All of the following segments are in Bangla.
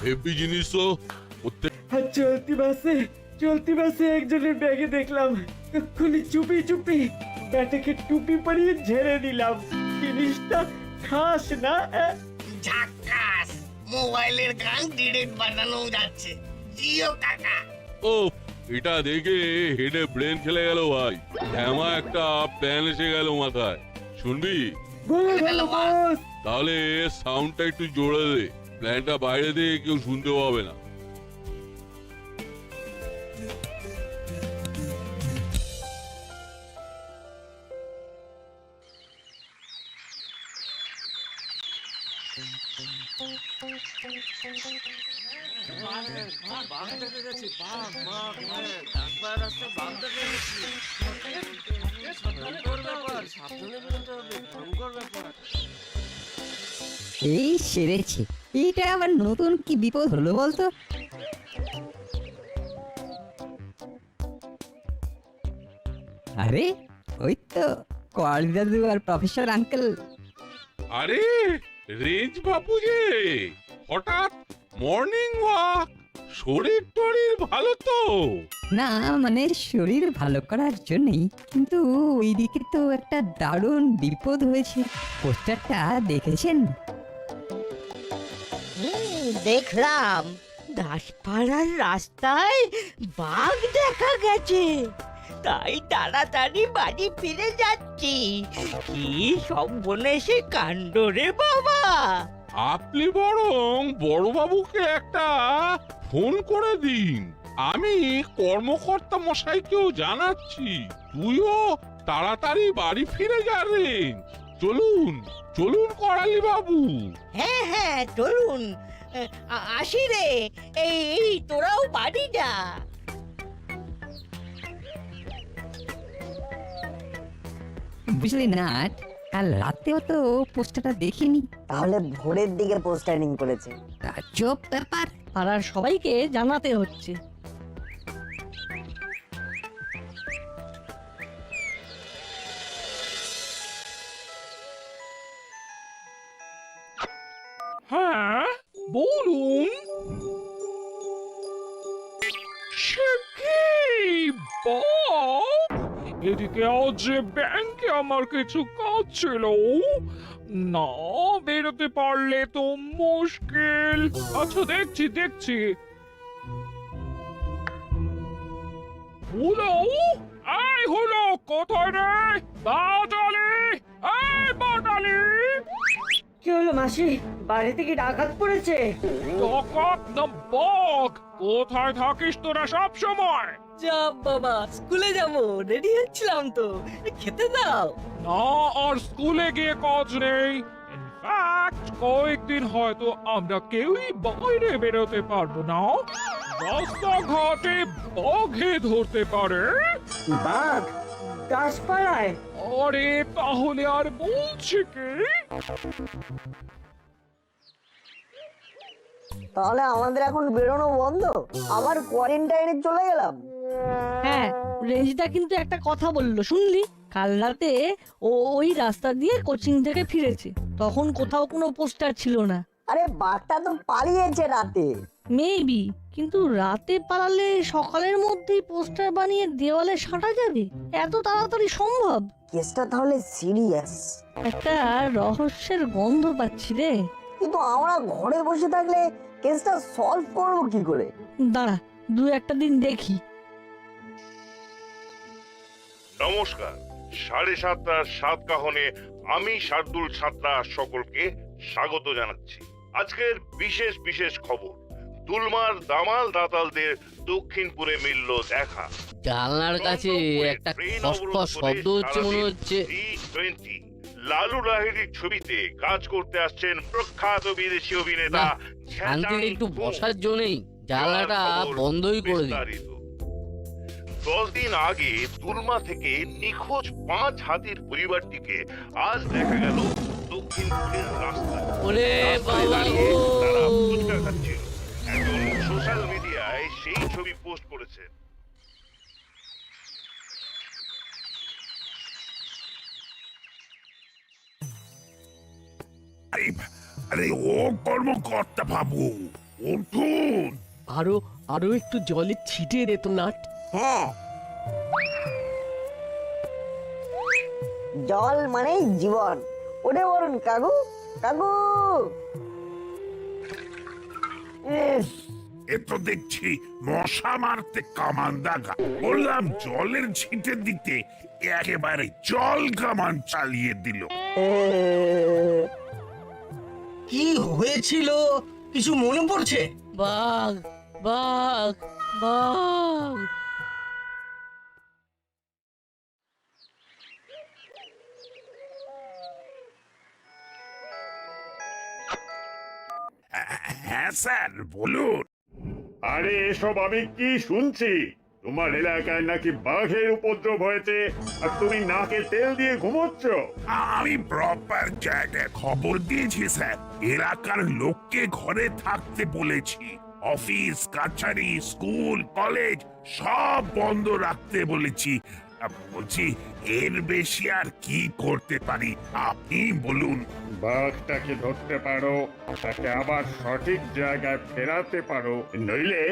হেভি জিনিস তো। আর চলতি বাসে একজনের ব্যাগে দেখলাম, এক্ষুনি চুপি চুপি ব্যাটাকে টুপি পরিয়ে ঝেড়ে দিলাম। জিনিসটা খাস না? ঝাক্কাস, মোবাইলের গান ডিরেক্ট বানানো যাচ্ছে। জিও কাকা। ও, এটা দেখে হেডে ব্রেন খেলে গেল ভাই। এমন একটা প্ল্যান এসে গেল মাথায়। শুনবি? বলো বলো বস। তাহলে সাউন্ডটা একটু জোরে দে, প্ল্যানটা বাইরে দিয়ে কেউ শুনতে পাবে না। এই সেরেছে, এটা আবার নতুন কি বিপদ হলো বলতো? আরে ওই তো কোয়ালি দাদু আর প্রফেসর আঙ্কেল। আরে রেঞ্জ বাপু যে হঠাৎ মর্নিং ওয়াক, শরীর টরীর ভালো তো? না মানে শরীর ভালো করার জন্যই, কিন্তু ওইদিকে তো একটা দারুণ বিপদ হয়েছে। পোস্টারটা দেখেছেন? দেখলাম দাসপাড়ার রাস্তায় বাঘ দেখা গেছে, তাই তাড়াতাড়ি বাড়ি ফিরে যাচ্ছি। কি সব বনেছে কাণ্ড রে বাবা! আপনি বরং বড়বাবুকে একটা ফোন করে দিন, আমি কর্মকর্তা মশাইকেও জানাচ্ছি। তুইও তাড়াতাড়ি বাড়ি ফিরে যা রেঞ্জ। চলুন চলুন করালি বাবু। হ্যাঁ হ্যাঁ চলুন, আসি রে। এই তোরাও বাড়ি যা। বুঝলি না, কাল রাতেও তো পোস্টারটা দেখিনি। তাহলে ভোরের দিকে পোস্টারিং করেছে। তাজ্জব ব্যাপার। পাড়ার সবাইকে জানাতে হচ্ছে। হ্যাঁ বলুন। সে কি বাপ? এদিকে আজ ব্যাংকে আমার কিছু কাজ ছিল, না বেরোতে পারলে তো মুশকিল। আচ্ছা দেখছি। হলো হলো কোথায় রে বাটালি? বাটালি! কি হলো মাসি, বাড়িতে কি ডাকাত পড়েছে? ডাকাত না বাঘ? কোথায় থাকিস তোরা সব সময়? যা বাবা, স্কুলে যাব, রেডি হচ্ছিলাম তো। খেতে দাও। না আর স্কুলে গিয়ে কাজ নেই। ইনফ্যাক্ট কয়েকদিন হয়তো আমরা কেউই বাইরে বেরোতে পারবো না। রাস্তাঘাটে বাঘে ধরতে পারে। বাঘ দাসপাড়ায়? আরে তাহলে আর বলছি কি? তাহলে আমাদের এখন বেরোনো বন্ধ, আবার কোয়ারেন্টাইনে চলে গেলাম। হ্যাঁ, রেঞ্জদা কিন্তু একটা কথা বললো, শুনলি? কাল রাতে ও ওই রাস্তা দিয়ে কোচিং থেকে ফিরেছে, তখন কোথাও কোনো পোস্টার ছিল না। আরে বাঘটা তো পালিয়েছে রাতে। মেবি, কিন্তু রাতে পালালে সকালের মধ্যেই পোস্টার বানিয়ে দেওয়ালে সাঁটা যাবে? এত তাড়াতাড়ি সম্ভব? কেসটা তাহলে সিরিয়াস। একটা রহস্যের গন্ধ পাচ্ছি রে। কিন্তু আমরা ঘরে বসে থাকলে কেসটা সলভ করবো কি করে? দাঁড়া, দু একটা দিন দেখি। নমস্কার, 7:30টার সাতকাহনে আমি শার্দুল ছাত্রা সকলকে স্বাগত জানাচ্ছি। আজকের বিশেষ খবর, তুলমার দামাল দাতালদের দক্ষিণপুরে মিলল দেখা। জানলার কাছে একটা খসখস শব্দ হচ্ছে মনে হচ্ছে। লালু লাহিড়ির ছবিতে কাজ করতে আসছেন প্রখ্যাত বিদেশি অভিনেতা। শান্তিতে একটু বসার জন্যই জানলাটা বন্ধই করে দিই। 10 দিন আগে তুলমা থেকে নিখোঁজ 5 হাতির পরিবারটিকে আজ দেখা গেল দক্ষিণপুরের রাস্তায়। ওরে বাবা গো! তারা ফুচকা খাচ্ছিল। একজন সোশ্যাল মিডিয়ায় সেই ছবি পোস্ট করেছেন। আরে ও কর্মকর্তা বাবু, উঠুন। আরো আরো একটু জলে ছিটিয়ে দে তো নাট। হ্যাঁ, জল মানেই জীবন। ওরে বলুন কাকু, কাকু। ইস, এ তো দেখছি মশা মারতে কামান দাগা। বললাম জলের ছিটে দিতে, একেবারে জল কামান চালিয়ে দিল। কি হয়েছিল কিছু মনে পড়ছে? বাঘ বাঘ বাঘ। হ্যাঁ স্যার, বলুন। আরে এসব আমি কি শুনছি? তোমার এলাকায় নাকি বাঘের উপদ্রব হয়েছে আর তুমি নাকে তেল দিয়ে ঘুমোচ্ছ। আমি প্রপার জায়গায় খবর দিয়েছি স্যার। এলাকার লোককে ঘরে থাকতে বলেছি। অফিস কাছারি স্কুল কলেজ সব বন্ধ রাখতে বলেছি। বলছি এর বেশি আর কি করতে পারি, আপনি বলুন। বাঘটাকে ধরতে পারো, তাকে আবার সঠিক জায়গায় ফেরাতে পারো, নইলে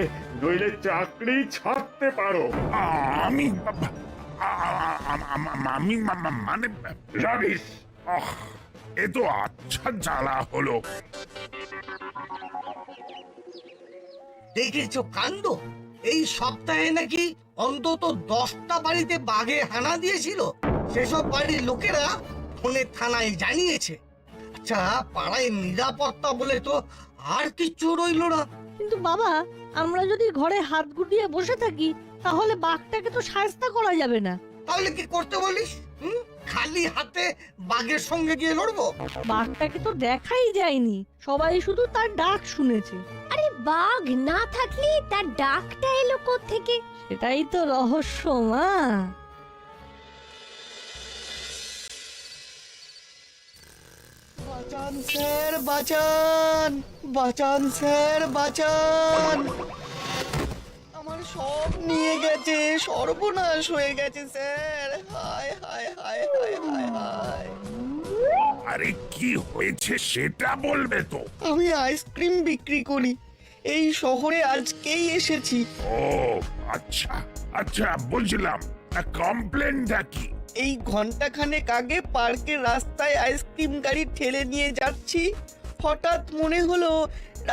নইলে চাকরি ছাড়তে পারো। আমি আমি মানে রাবিশ! এ তো আচ্ছা জ্বালা হলো। দেখেছো কাণ্ড? এই সপ্তাহে নাকি অন্তত 10টা বাড়িতে বাঘে হানা দিয়েছিল। সেসব বাড়ির লোকেরা ফোনে থানায় জানিয়েছে। আচ্ছা, পাড়ায় নিরাপত্তা বলে তো আর কিচ্ছু রইলো না। কিন্তু বাবা, আমরা যদি ঘরে হাত গুটিয়ে বসে থাকি তাহলে বাঘটাকে তো শায়েস্তা করা যাবে না। তাহলে কি করতে বলিস? খালি হাতে বাঘের সঙ্গে গিয়ে লড়বো? বাঘটাকে তো দেখাই যায়নি, সবাই শুধু তার ডাক শুনেছে। আরে বাঘ না থাকলে তার ডাকটা এলো কোত্থেকে? সেটাই তো রহস্য, মা। বাঁচান স্যার, বাঁচান! বাঁচান স্যার, বাঁচান! আমার সব নিয়ে গেছে, সর্বনাশ হয়ে গেছে স্যার। হায় হায় হায় হায় হায় হায়। আরে কি হয়েছে সেটা বলবে তো। আমি আইসক্রিম বিক্রি করি, এই শহরে আজকেই এসেছি। ও আচ্ছা আচ্ছা, বুঝলাম। কমপ্লেনটা কি? এই ঘন্টাখানেক আগে পার্কের রাস্তায় আইসক্রিম গাড়ি ঠেলে নিয়ে যাচ্ছি, হঠাৎ মনে হলো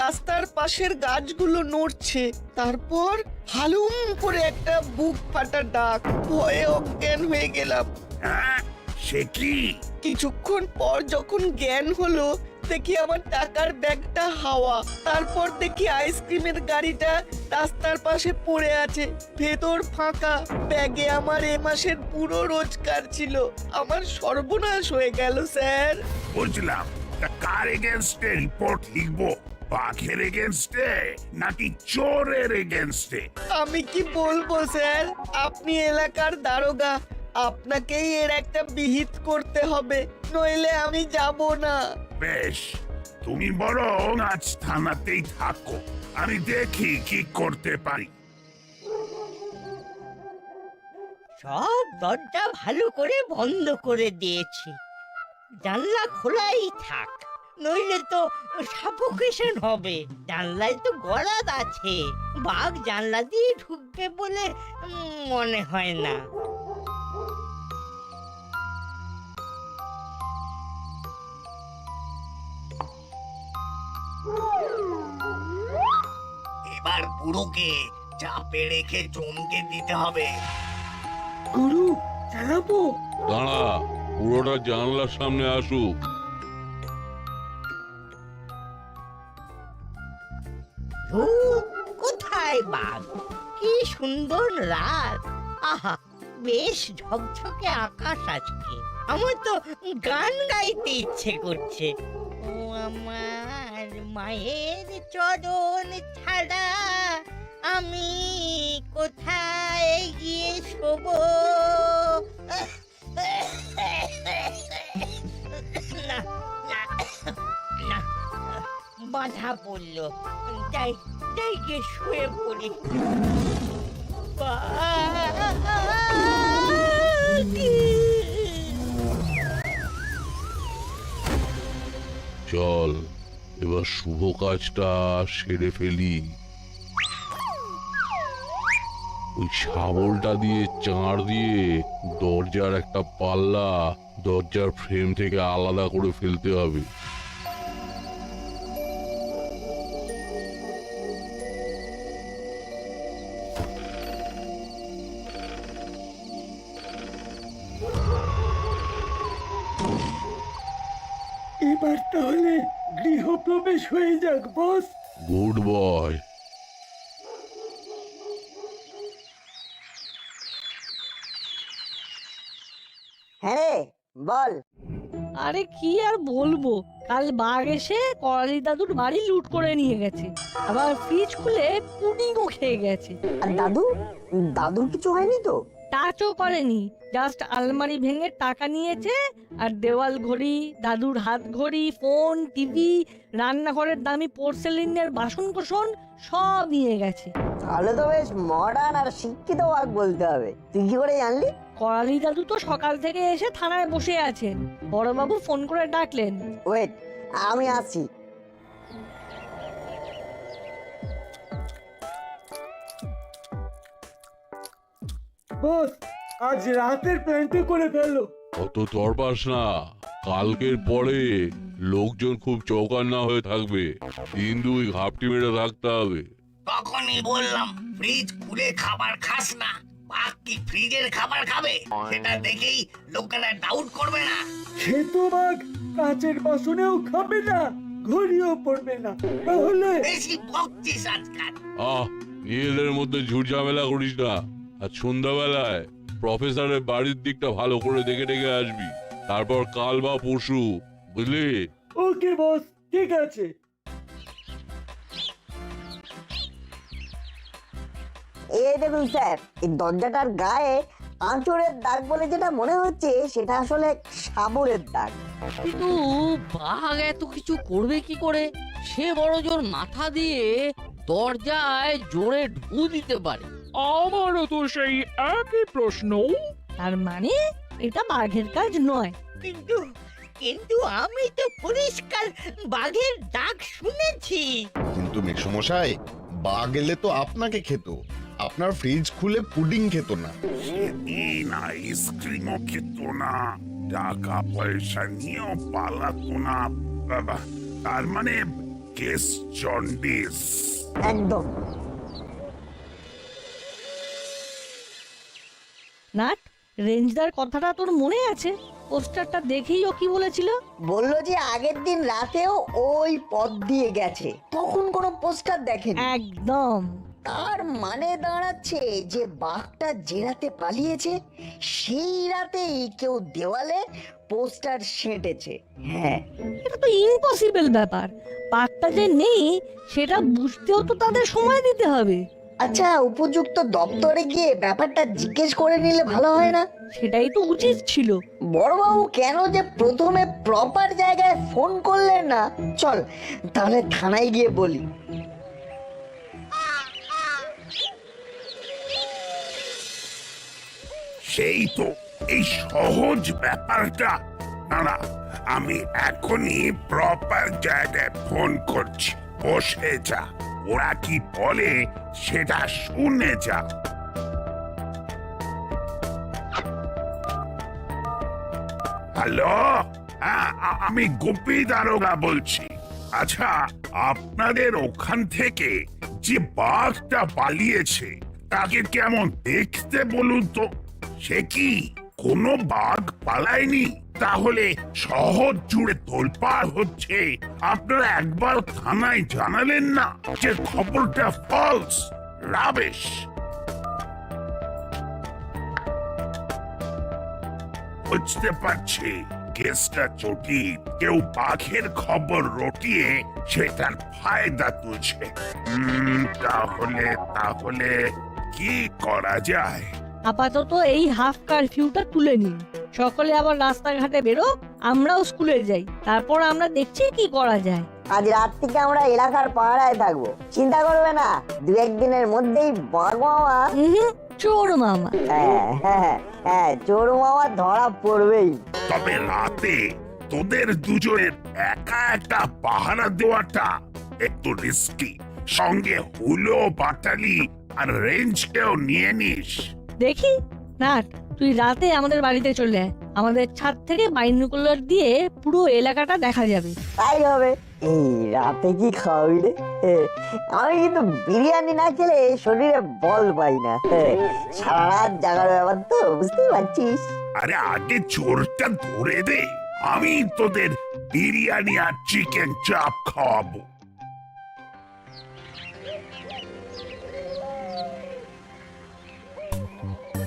রাস্তার পাশের গাছগুলো নড়ছে। তারপর হালুম করে একটা বুক ফাটা ডাক, ভয়ে অজ্ঞান হয়ে গেলাম। হ্যাঁ, সে কি? কিছুক্ষণ পর যখন জ্ঞান হলো, দেখি আমার টাকার ব্যাগটা হাওয়া। তারপর দেখি আইসক্রিমের গাড়িটা রাস্তার পাশে পড়ে আছে, ভেতর ফাঁকা। ব্যাগে আমার এ মাসের পুরো রোজগার ছিল। আমার সর্বনাশ হয়ে গেল স্যার। বুঝলাম। তা কার এগেনস্টে রিপোর্ট লিখবো? বাঘের এগেনস্টে নাকি চোরের এগেনস্টে? আমি কি বলবো স্যার? আপনি এলাকার দারোগা, আপনাকেই এর একটা বিহিত করতে হবে, নইলে আমি যাব না। বেশ, তুমি বরং আজ থানাতেই থাকো, আমি দেখি কি করতে পারি। সব দরজা ভালো করে বন্ধ করে দিয়েছি, জানলা খোলাই থাক, নইলে তো সাফোকেশন হবে। জানলায় তো গরাদ আছে, বাঘ জানলা দিয়ে ঢুকবে বলে মনে হয় না। এবার বুড়োকে চাপে রেখে চমকে দিতে হবে। গুরু, চালাবো? দাঁড়া, পুরোটা জানলার সামনে আসুক। কোথায় বাঘ? কি সুন্দর রাত! আহা, বেশ ঝকঝকে আকাশ আজকে। আমার তো গান গাইতে ইচ্ছে করছে। ও আমার মায়ের চরণ ছাড়া আমি কোথায় গিয়ে শোব? না না না, বাধা পড়লো। যাই যাই গিয়ে শুয়ে পড়ি। চল, এবার শুভ কাজটা সেরে ফেলি। ওই শাবলটা দিয়ে চাঁড় দিয়ে দরজার একটা পাল্লা দরজার ফ্রেম থেকে আলাদা করে ফেলতে হবে। এবার তাহলে গৃহপ্রবেশ হয়ে যাক বস। Good boy. হ্যাঁ বল। আরে কি আর বলবো, কাল বাঘ এসে করালি দাদুর বাড়ি লুট করে নিয়ে গেছে, আবার ফ্রিজ খুলে পুডিংও খেয়ে গেছে। আর দাদুর কিছু হয়নি তো? টাচও করেনি, জাস্ট আলমারি ভেঙে টাকা নিয়েছে, আর দেওয়াল ঘড়ি, দাদুর হাত ঘড়ি, ফোন, টিভি, রান্নাঘরের দামি পোর্সেলিনের বাসন কোসন সব নিয়ে গেছে। তাহলে তো বেশ মডার্ন আর শিক্ষিত বাঘ বলতে হবে। তুই কি করে জানলি? করালি দাদু তো সকাল থেকে এসে থানায় বসে আছেন, বড়বাবু ফোন করে ডাকলেন। ওয়েট, আমি আসছি। বস, আজ রাতের প্ল্যানটা করে ফেলো। অত তরপাস না, কালকের পরে লোকজন খুব চৌকান্না হয়ে থাকবে, দিন দুই ঘাপটি মেরে থাকতে হবে। তখনই বললাম ফ্রিজ খুলে খাবার খাস না। বাঘ কি ফ্রিজের খাবার খাবে? সেটা দেখেই লোকেরা ডাউট করবে না। সে তো বাঘ কাচের বাসনেও খাবে না, ঘড়িও পড়বে না। তাহলে বেশি বকছিস আজকাল। নিজেদের মধ্যে ঝুট ঝামেলা করিস না। আর সন্ধ্যাবেলায় প্রফেসরের বাড়ির দিকটা ভালো করে দেখে দেখে আসবি, তারপর কাল বা পরশু, বুঝলি? ওকে বস, ঠিক আছে। এই দেখুন স্যার, এই দরজাটার গায়ে আঁচড়ের দাগ বলে যেটা মনে হচ্ছে সেটা আসলে শাবলের দাগ। কিন্তু বাঘ এত কিছু করবে কি করে? সে বড় জোর মাথা দিয়ে দরজায় জোরে ঢু দিতে পারে। আমারও তো সেই একই প্রশ্ন। তার মানে এটা বাঘের কাজ নয়। কিন্তু কিন্তু আমি তো পরিষ্কার বাঘের ডাক শুনেছি। কিন্তু মেসমশাই, বাঘ এলে তো আপনাকে খেত, আপনার ফ্রিজ খুলে পুডিং খেত না। সেদিন আইসক্রিমও খেত না, টাকা পয়সা নিয়েও পালাতো না। বাবা, তার মানে কেস জন্ডিস। একদম। নাট, রেঞ্জদার কথাটা তোর মনে আছে? পোস্টারটা দেখেই ও কি বলেছিল? বললো যে আগের দিন রাতেও ওই পথ দিয়ে গেছে, তখন কোনো পোস্টার দেখেনি। একদম। তার মানে দাঁড়াচ্ছে যে বাঘটা যে রাতে পালিয়েছে সেই রাতেই কেউ দেওয়ালে পোস্টার সেঁটেছে। হ্যাঁ, এটা তো ইম্পসিবল ব্যাপার। বাঘটা যে নেই সেটা বুঝতেও তো তাদের সময় দিতে হবে। আচ্ছা, উপযুক্ত দপ্তরে গিয়ে ব্যাপারটা জিজ্ঞেস করে নিলে ভালো হয় না? সেটাই তো উচিত ছিল। বড়বাবু কেন যে প্রথমে প্রপার জায়গায় ফোন করলেন না? চল তাহলে থানায় গিয়ে বলি। সেই তো এই সহজ ব্যাপারটা। না, আমি এখনই প্রপার জায়গায় ফোন করছি। বসে যা, ওরা কি বলে সেটা শুনে যা। হ্যালো, আমি গোপী দারোগা বলছি। আচ্ছা, আপনাদের ওখান থেকে যে বাঘটা পালিয়েছে তাকে কেমন দেখতে বলুন তো? সে কি কোনো বাঘ পালায়নি? তাহলে শহর জুড়ে তোলপাড় হচ্ছে, আপনারা একবার থানায় জানালেন না যে খবরটা ফলস, রাবিশ। বুঝতে পারছি কেসটা জটিল, কেউ বাঘের খবর রটিয়ে সেটার ফায়দা তুলছে। তাহলে কি করা যায়? আপাতত এই হাফ কারফিউটা তুলে নিন, সকলে আবার রাস্তাঘাটে বেরো, আমরাও স্কুলে যাই, তারপর আমরা দেখছি কি করা যায়। আজ রাত থেকে আমরা এলাকার পাহারায় থাকবো, চিন্তা করবে না। দু একদিনের মধ্যেই বাঘ মামা, চোর মামা, হ্যাঁ চোর মামা ধরা পড়বেই। তবে রাতে তোদের দুজনের একা একা পাহারা দেওয়াটা একটু রিস্কি। সঙ্গে হুলো, বাটালি আর রেঞ্জকেও নিয়ে নিস। দেখি নাট, তুই রাতে আমাদের বাড়িতে চলে আয়। আমাদের ছাদ থেকে বাইনোকুলার দিয়ে পুরো এলাকাটা দেখা যাবে। তাই হবে। এই রাতে কি খাওয়াবি রে? আমি কিন্তু বিরিয়ানি না খেলে শরীরে বল পাই না। সারা রাত জাগার ব্যাপার তো, বুঝতেই পারছিস। আরে আগে চোরটা ধরে দে, আমি তোদের বিরিয়ানি আর চিকেন চাপ খাওয়াবো।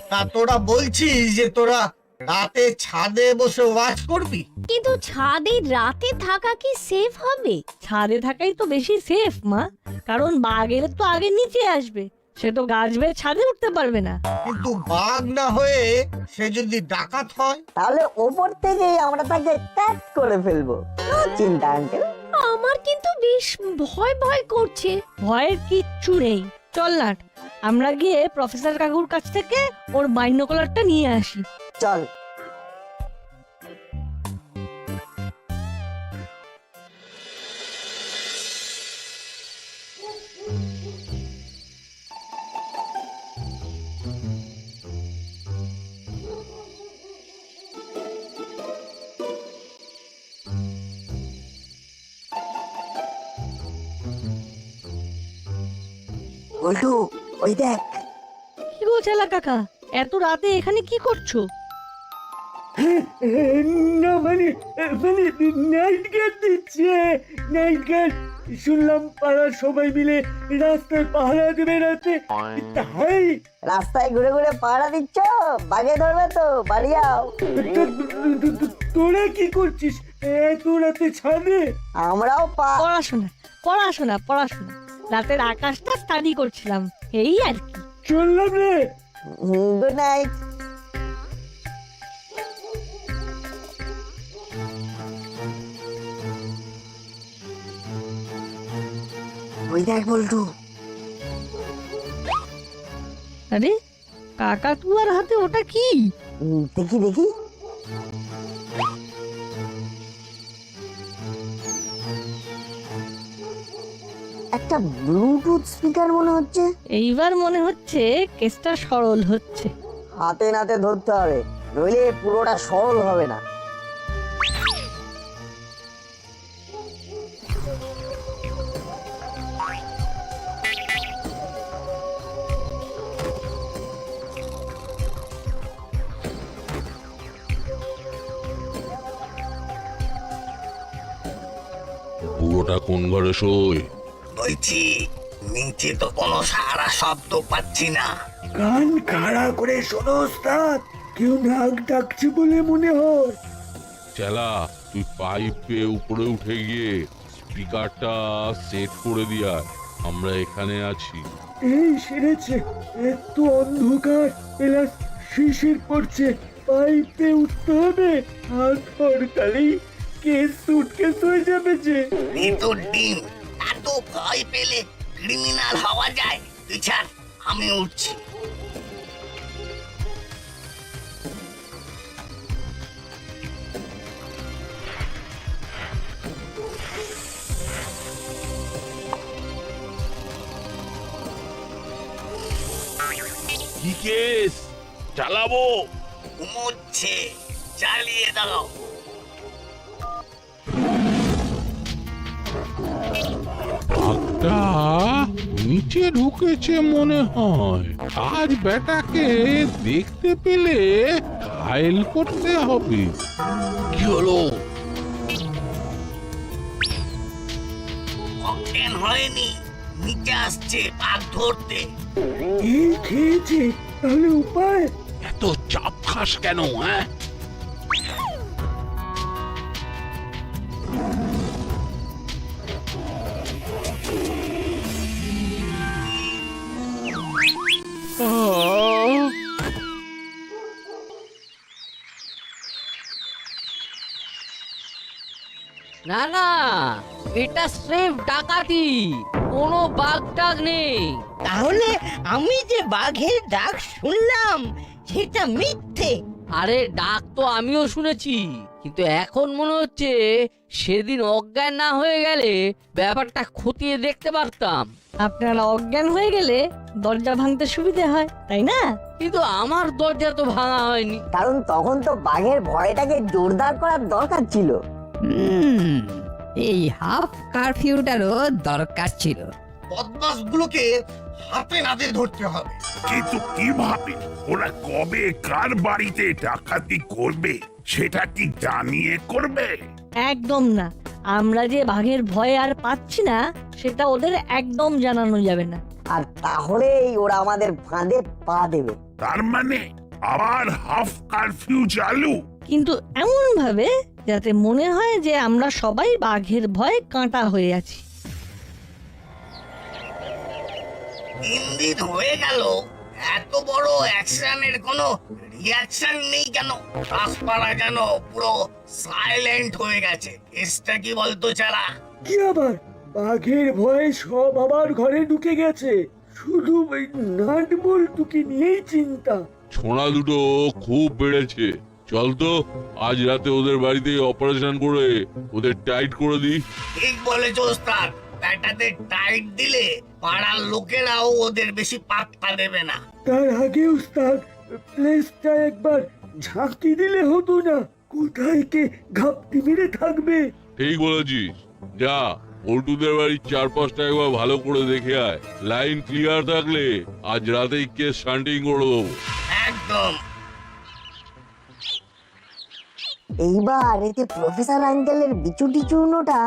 তা তোরা বলছিস যে তোরা রাতে ছাদে বসে ওয়াচ করবি? কিন্তু ছাদে রাতে থাকা কি সেফ হবে? ছাদে থাকাই তো বেশি সেফ মা, কারণ বাঘ এলে তো আগে নিচে আসবে, সে তো গাছ বেয়ে ছাদে উঠতে পারবে না। কিন্তু বাঘ না হয়ে সে যদি ডাকাত হয়? তাহলে ওপর থেকে আমরা তাকে ক্যাচ করে ফেলবো। নো চিন্তা আঙ্কেল। আমার কিন্তু বেশ ভয় ভয় করছে। ভয়ের কিচ্ছু নেই, চল নাট, আমরা গিয়ে প্রফেসর কাকুর কাছ থেকে ওর বাইনোকুলারটা নিয়ে আসি। চল। বল্টু, ওই দেখ। কি গো চেলা কাকা, এত রাতে এখানে কি করছো? না মানে নাইট গার্ড দিচ্ছে, নাইট গার্ড। শুনলাম পাড়ার সবাই মিলে রাস্তায় পাহারা দেবে রাতে, তাই রাস্তায় ঘুরে ঘুরে পাহারা দিচ্ছ? বাগে ধরবে তো, বাড়ি যাও। তোরা কি করছিস এত রাতে ছাদে? আমরাও পড়াশোনা পড়াশোনা পড়াশোনা, রাতের আকাশটা স্টাডি করছিলাম, এই আর কি। চললাম রে। Good night. ওই দেখ বল্টু। আরে কাকাতুয়ার হাতে ওটা কি? দেখি দেখি। একটা ব্লুটুথ স্পিকার মনে হচ্ছে। এইবার মনে হচ্ছে কেসটা সরল হচ্ছে। হাতে নাতে ধরতে হবে, নইলে পুরোটা সরল হবে না। পুরোটা কোন ঘরে শোয়? বলছি নিচে তো কোনো সারা শব্দ পাচ্ছি না। কান খাড়া করে শোনো ওস্তাদ, কেউ নাক ডাকছে বলে মনে হয়। চেলা, তুই পাইপ পেয়ে উপরে উঠে গিয়ে স্পিকারটা সেট করে দিয়া, আমরা এখানে আছি। এই সেরেছে, এত অন্ধকার, প্লাস শিশির পড়ছে, পাইপে উঠতে হবে। আর হরকালেই কেস সুটকেস হয়ে যাবে যে। ভিতর ডিম, এত ভয় পেলে ক্রিমিনাল হওয়া যায়? তুই ছাড়, আমি উঠছি। কি কেস? চালাবো? ঘুমোচ্ছে, চালিয়ে দাও। বাঘটা নিচে ঢুকেছে মনে হয়। আজ বেটাকে দেখতে পেলে ঘায়েল করতে হবে। কি হলো? অজ্ঞান হয়নি, নিচে আসছে বাঘ ধরতে। এই খেয়েছে, তাহলে উপায়? এত চাপ খাস কেন? হ্যাঁ, না না, এটা স্রেফ ডাকাতি, কোনো বাঘ টাগ নেই। তাহলে আমি যে বাঘের ডাক শুনলাম সেটা মিথ্যে। আরে ডাক তো আমিও শুনেছি, কিন্তু এখন মনে হচ্ছে সেদিন অজ্ঞান না হয়ে গেলে ব্যাপারটা খতিয়ে দেখতে পারতাম। আপনারা অজ্ঞান হয়ে গেলে দরজা ভাঙতে সুবিধে হয়, তাই না? কিন্তু আমার দরজা তো ভাঙা হয়নি। কারণ তখন তো বাঘের ভয়টাকে জোরদার করার দরকার ছিল। এই হাফ কারফিউটারও দরকার ছিল। বদমাশগুলোকে হাতে নাতে ধরতে হবে। কিন্তু কিভাবে ওরা কবে কার বাড়িতে ডাকাতি করবে সেটা কি জানিয়ে করবে? একদম না। আমরা যে বাঘের ভয় আর পাচ্ছি না সেটা ওদের একদম জানানো যাবে না। আর তাহলেই ওরা আমাদের ফাঁদে পা দেবে। তার মানে আবার হাফ কারফিউ চালু? কিন্তু এমন ভাবে যাতে মনে হয় যে আমরা সবাই বাঘের ভয়ে কাঁটা হয়ে আছি। 3 দিন হয়ে গেল, এত বড় অ্যাকশনের কোনো রিয়াকশন নেই কেন? রাসপাড়া যেন পুরো সাইলেন্ট হয়ে গেছে। কেসটা কি বলতো চালা? কি আবার বাঘের ভয়ে সব আবার ঘরে ঢুকে গেছে, শুধু ওই নাট বল্টুকে নিয়েই চিন্তা। ছোঁড়া দুটো খুব বেড়েছে। চল তো আজ রাতে ওদের বাড়িতে অপারেশন করে ওদের টাইট করে দিই। ঠিক বলেছ ওস্তাদ, ব্যাটাতে টাইট দিলে পাড়ার লোকেরাও ওদের বেশি পাত্তা দেবে না। তার আগে উস্তাদ প্লেসটা একবার ঝাঁকি দিলে হতো না? কোথায় কে ঘাপটি মেরে থাকবে? ঠিক বলেছিস, যা পল্টুদের বাড়ির চারপাশটা একবার ভালো করে দেখে আয়। লাইন ক্লিয়ার থাকলে আজ রাতেই কেস শান্টিং করে দেবো। একদম। এইবার এতে প্রফেসর আঙ্কেলের বিচুটি চূর্ণটা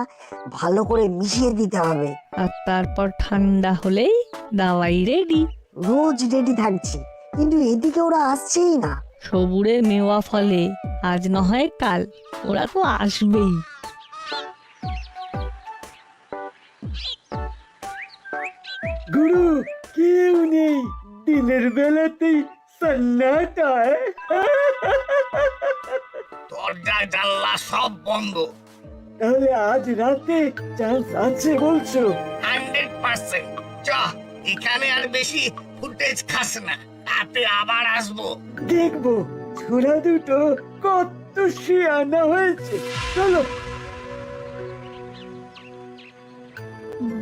ভালো করে মিশিয়ে দিতে হবে। আর তারপর ঠান্ডা হলেই দাওয়াই রেডি। রোজ রেডি থাকছি, কিন্তু এদিকে ওরা আসছেই না। সবুরে মেওয়া ফলে, আজ না হয় কাল ওরা তো আসবেই। গুরু কেউ নেই, দিনের বেলাতেই সন্নাটা। দরজা জানলা সব বন্ধ। তাহলে আজ রাতে চান্স আছে বলছো? 100%। চ, এখানে আর বেশি ফুটেজ খাস না, রাতে আবার আসবো। দেখবো ছোড়া দুটো কত শিয়ানা হয়েছে। চলো।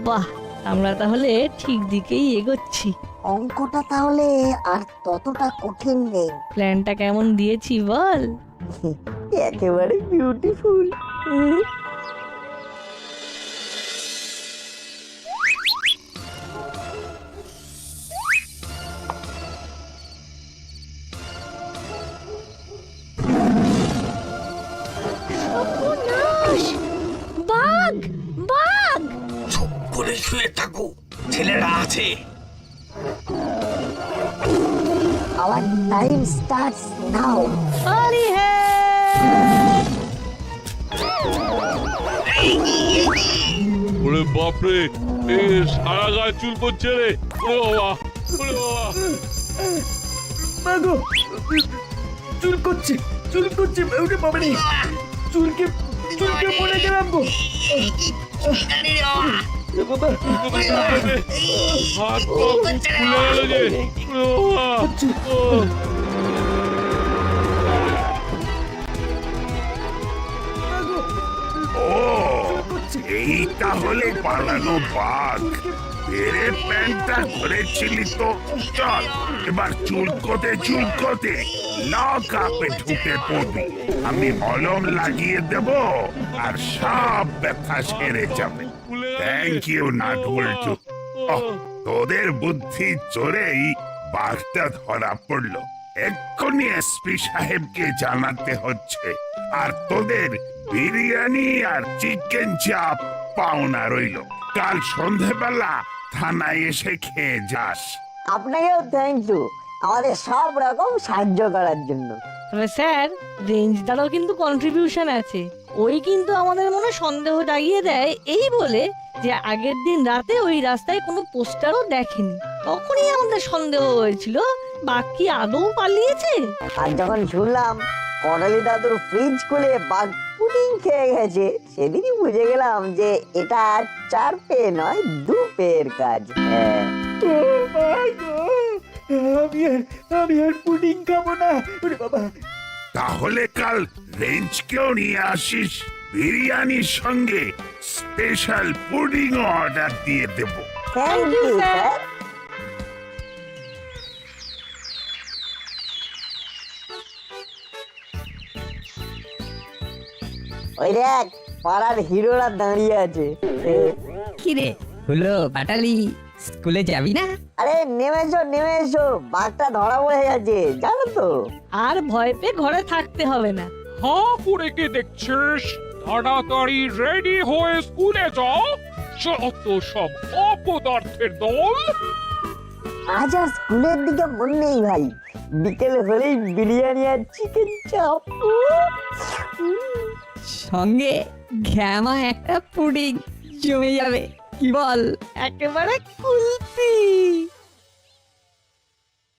বাহ, আমরা তাহলে ঠিক দিকেই এগোচ্ছি। অঙ্কটা তাহলে আর ততটা কঠিন নেই। প্ল্যানটা কেমন দিয়েছি বল? একেবারে বিউটিফুল। বাঘ বাঘ! চুপ করে শুয়ে থাকো, ছেলেরা আছে। Our time starts now. আরে হ্যাঁ, ওরে বাপরে, এ সারা গায়ে চুল পড়ছে রে। ওরে বাবা, ওরে বাবা। মাগো, চুল করছে, চুল করছে। ওরে বাবা রে, চুলকে পড়ে গেলাম গো। এ বাবা, হাত পা ফুলে গেল যে। ওরে বাবা, ও। ও, এই তাহলে পালানো বাঘ। এরে প্যান্টটা করেছিলি তো। চল এবার চুলকোতে লক আপে ঢুকে পড়বি। আমি মলম লাগিয়ে দেব আর সব ব্যথা সেরে যাবে। থ্যাংক ইউ নাট বল্টু। তোদের বুদ্ধি জোরেই বাঘটা ধরা পড়লো। এক্ষুনি এসপি সাহেবকে জানাতে হচ্ছে। আর তোদের বিরিয়ানি আর চিকেন চাপ পাওনা রইল। কাল সন্ধেবেলা থানায় এসে খেয়ে যাস। আপনাকেও থ্যাংক ইউ আমাদের সব রকম সাহায্য করার জন্য। তবে স্যার, রেঞ্জদারও কিন্তু কন্ট্রিবিউশন আছে। ওই কিন্তু আমাদের মনে সন্দেহ জাগিয়ে দেয় এই বলে যে আগের দিন রাতে ওই রাস্তায় কোনো পোস্টারও দেখেনি। তখনই আমাদের সন্দেহ হয়েছিল বাঘ কি আদৌ পালিয়েছে। আর যখন শুনলাম করালি দাদুর ফ্রিজ খুলে বাঘ পুডিং খেয়ে গেছে, সেদিনই বুঝে গেলাম যে এটা 4 পেয়ে নয় 2 পেয়ের কাজ। হ্যাঁ, আমি আর পুডিং খাবো না। ওরে বাবা, তাহলে কাল রেঞ্জকেও নিয়ে আসিস, বিরিয়ানির সঙ্গে স্পেশাল পুডিং অর্ডার দিয়ে দেব। Thank you sir. ওই দেখ পাড়ার হিরোরা দাঁড়িয়ে আছে। কিরে হলো বাটালি, স্কুলে যাবি না? আরে নেমে এসো, বাঘটা ধরা পড়ে গেছে জানো তো। আর ভয় পেয়ে ঘরে থাকতে হবে না। হাঁ করে কে দেখছিস? তাড়াতাড়ি রেডি হয়ে স্কুলে যাও। যত সব অপদার্থের দল। আজ আর স্কুলের দিকে মন নেই ভাই, বিকেলে হলেই বিরিয়ানি আর চিকেন চাপ। সঙ্গে ঘ্যামা একটা পুডিং জমে যাবে, কি বল? একেবারে কুলপি।